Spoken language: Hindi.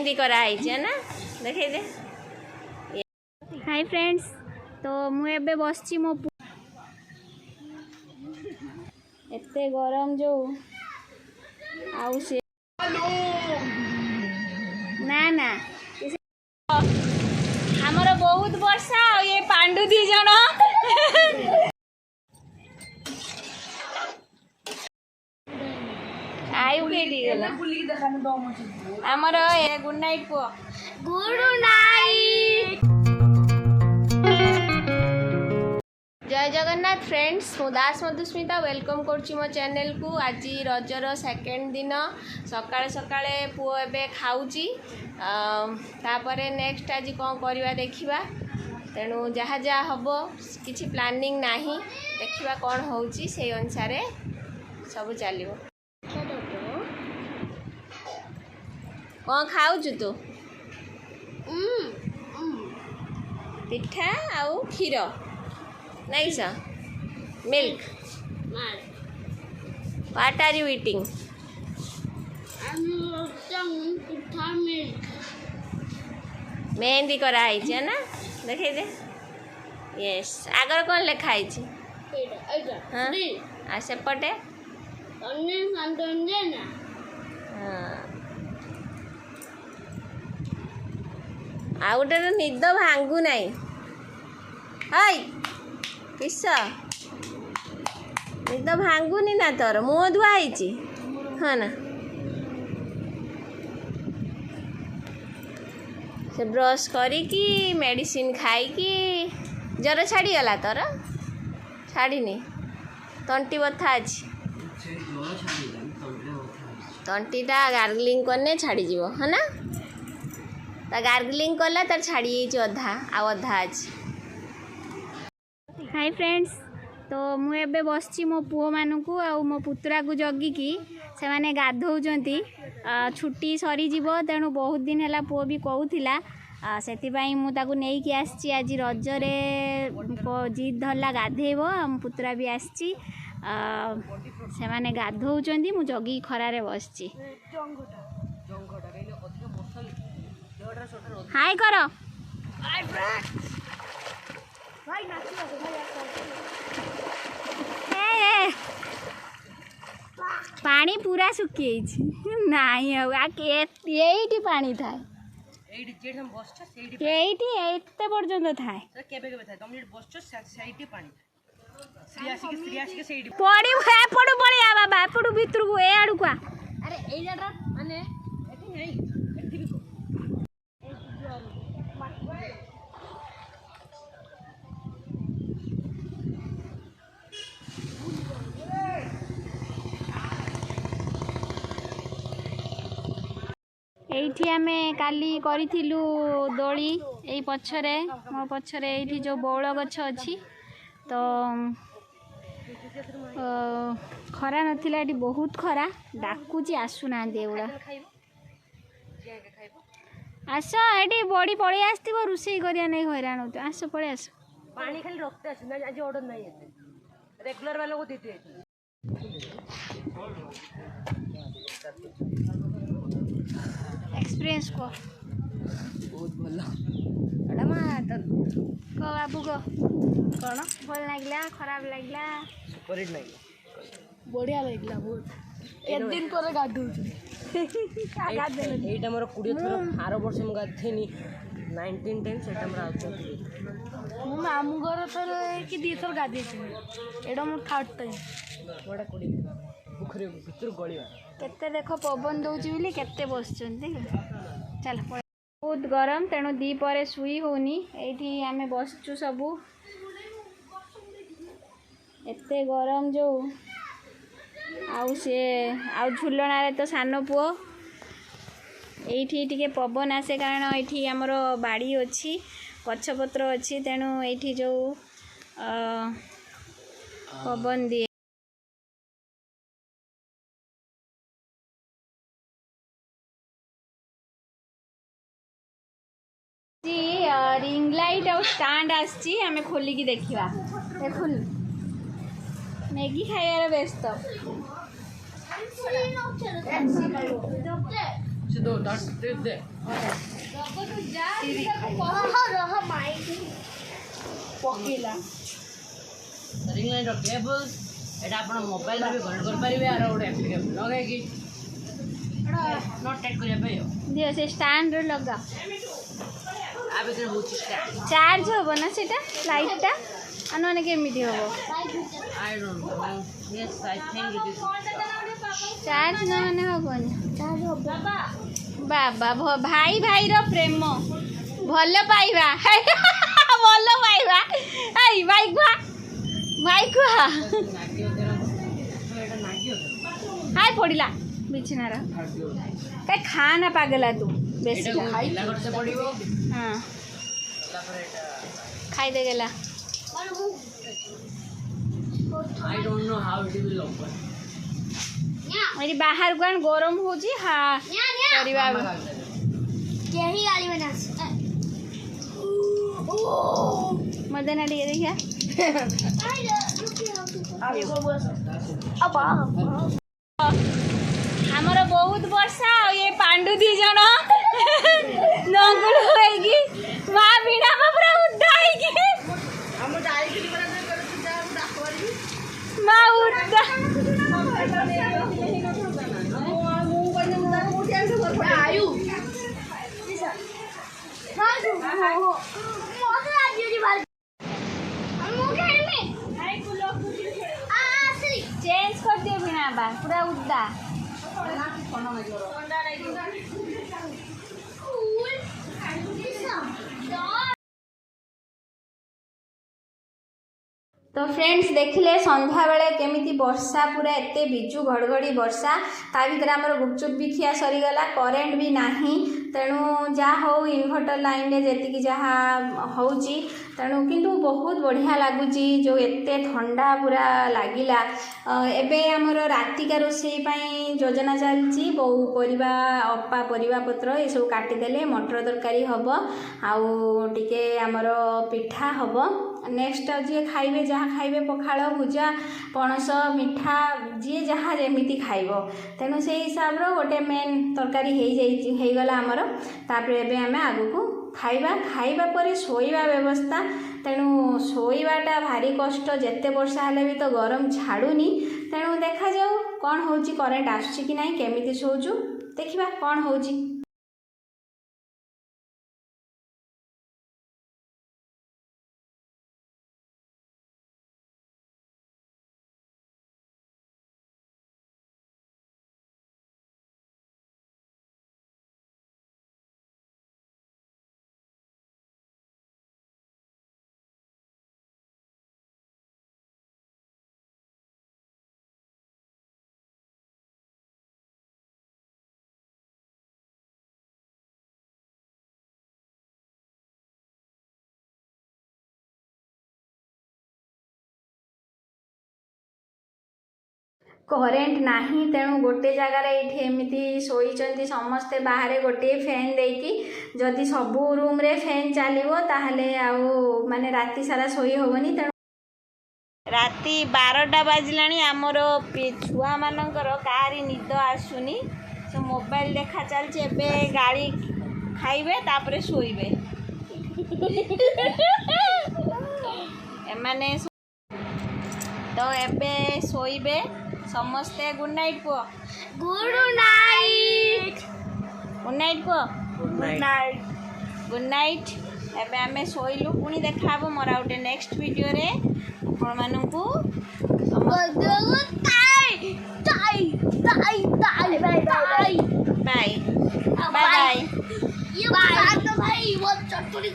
मेहंदी कराई है ना देखे दे। हाय फ्रेंड्स, तो मुझे बसची मो एते गरम जो आउ से ना ना हमर बहुत वर्षा ये पांडु दी जन आयु केटी गला हमर गुड नाइट को गुड नाइट। जय जगन्नाथ फ्रेंड्स, मु दास मधुस्मिता वेलकम करछि मो चैनल को। आज रजर सेकेंड दिन सकाळे सकाळे पुओ एबे खाउची तापरे नेक्स्ट आज कौन करवा देखिबा। तेणु जहाँ जहाँ हम किसी प्लानिंग नहीं देखिबा कौन होउची से अनुसार सब चलिबो। कौन खाउछु तू? पिठा आउ क्षीर नहीं सा milk. What are you eating? Mehndi कराई है ना देखे दे। यस आगर कौन लिखाई हाँ आ सेपटे आ गोटे निद भांगू नाई हाय किस निद भांगुनी ना तोर मुँह धुआई हाँ ना से ब्रश करिकी मेडिसिन खाइकी जर छाड़ीगला तोर छाड़नी तंटी बथा अच्छी तंटीटा गार्गलिंग करने छाड़ीज है ना गार्गलिंग कला तार छाड़ी अधा आ अधा अच्छी। हाय फ्रेंड्स, तो मुझे बसची मो पुओ मानू आ मो पुतरा को जगिकी से माने गाधौचंती छुट्टी सरीज तेणु बहुत दिन है पुओ भी कहूला से नहीं आसची आज रजरे जिद धरला गाधेब मो पुतरा भी आसची से माने गाधौचंती मु जगी खरारे बसची। हाय करो पानी पूरा सुखी नहीं आईटी पानी थाए एते पर्यंत थाए पड़ी एपटू पड़िया बाबा एपटू भितर को ए आड़ू का एठी आमे काली करिथिलु दोली एई पछरे मो पछरे एठी जो बौल गछ अछि तो खरा नथिला एठी बहुत खरा डाकुची आसुना देउला आस एठी बड़ी पळी आस्तिबो रुसई करिया नै हैरान होत आस पळे आस पानी खाली रखते आस ना आज ऑर्डर नहीं है रेगुलर वालों को देते हैं एक्सपीरियंस को बहुत भलो एडा मा को बाबू को कोन भल लागला खराब लागला सुपर हिट लागला बढ़िया लागला बहुत एक दिन पर गाधु का देले एटा मोर 20 थर आरो वर्ष म गाधेनी 19 टाइम सेटा मोर आउ मु मामू घर थर कि 2 थर गाधे छी एडा मोर थर्ड टाइम बड़ा कोडी पोखरी भितर गळीवा केते देखो पवन दौची बोली केते बसचंती चल बहुत गरम तेणु दी परे सुई होनी एठी आमे बसचु सबू एते गरम जो आउ से आउ झुलणारे तो सानो पुओ एठी टिके पवन आसे कारण एठी हमरो बाड़ी अछि गछपत्र अछि तेणु एठी जो पवन दिए रिंग लाइट और स्टैंड आसी आम खोलिकी देखा देखुन मैगी खाइबार व्यस्त से दो दे दे पकेला रिंग लाइट रो केबल एटा आपण मोबाइल रे भी कनेक्ट कर परिबे आरो ओडे एप्लीकेशन लगे कि नॉट टाइट करिया पे दियो से स्टैंड रे लगा आ भीतर बहुत स्टैंड चार्ज होबो ना सेटा लाइट टा अनने केमिति होबो I don't know yes I think it is charge न माने होबोनी चार्ज होबो बाबा भाई भाई रो प्रेम भल पाइबा भल पाइबा आई भाई को हाय पड़िला बिछनार कई खाना पागला तू बेसी ढिला करते पड़िबो हां तापर एटा खाई दे गेला I don't know how it will open मेरी बाहर गुआन गरम होजी हां परिबा केही गाली बना मदन आड़ी देखिया हमर बहुत वर्षा ये पांडु दी जन नंगुल होएगी मां बिना पूरा उठाएगी हम डाई के बड़ा कर जा डाकरी मां उठा आयु चेंज कर दियो बिना बा पूरा उद्दा तो फ्रेंड्स देखिले संध्या बेले केमिति वर्षा पूरा एते बिजु घड़घड़ी वर्षा ता भीतर आमर गुपचुप भी खिया सरीगला करेन्ट भी नाही तेणु जहाँ हो इन्वर्टर लाइन रे जेतिकी जहाँ होउची तेणु किंतु बहुत बढ़िया लगुच जो एते ठंडा पूरा लगिला एबे आमर रातिका रोषेई पाई योजना चलची बहु परिबा अप्पा परिबा पत्र ये सब काटिदेले मटर तरकारी हम आउ टिके आमर पिठा हम नेक्स्ट जी खाइबे जहाँ खाइबे पखाड़ भुजा पणस मिठा जी जहाँ जमीती खाइब तेणु से हिसाब रो गोटे मेन तरकारी हो गला आमर तापर एबे आमे आगु खाइबा खाइबा परे सोइबा व्यवस्था तेणु सोइबाटा भारी कष्ट जेते वर्षा हेले भी तो गरम छाड़ुनी तेणु देखा जाऊ कौन होची करेंट आसुची कि नहीं केमिति सोचु देखिबा कौन होची। करेन्ट नाही तेणु गोटे जगार ये एमती शोचती समस्ते बाहर गोटे फैन देकी जदि सबू रूम रे फैन चलो ताहले आउ माने राति सारा सोई होबनी तेणु राति 12टा बाजिलानी आमर छुआ मानकर काहारी निद आसुनी से मोबाइल देखा चलছে एबे गाड़ी खाइबे तापरे सोइबे एमाने तो एबे सोइबे समस्ते गुड नाइट पो गुड नाइट गुड नाइट पो गुड नाइट गुड नाइट एबे आमे सोइलु पुनी देखाबो मोर आउटे नेक्स्ट वीडियो रे आपण मानकू bye bye bye bye bye bye bye bye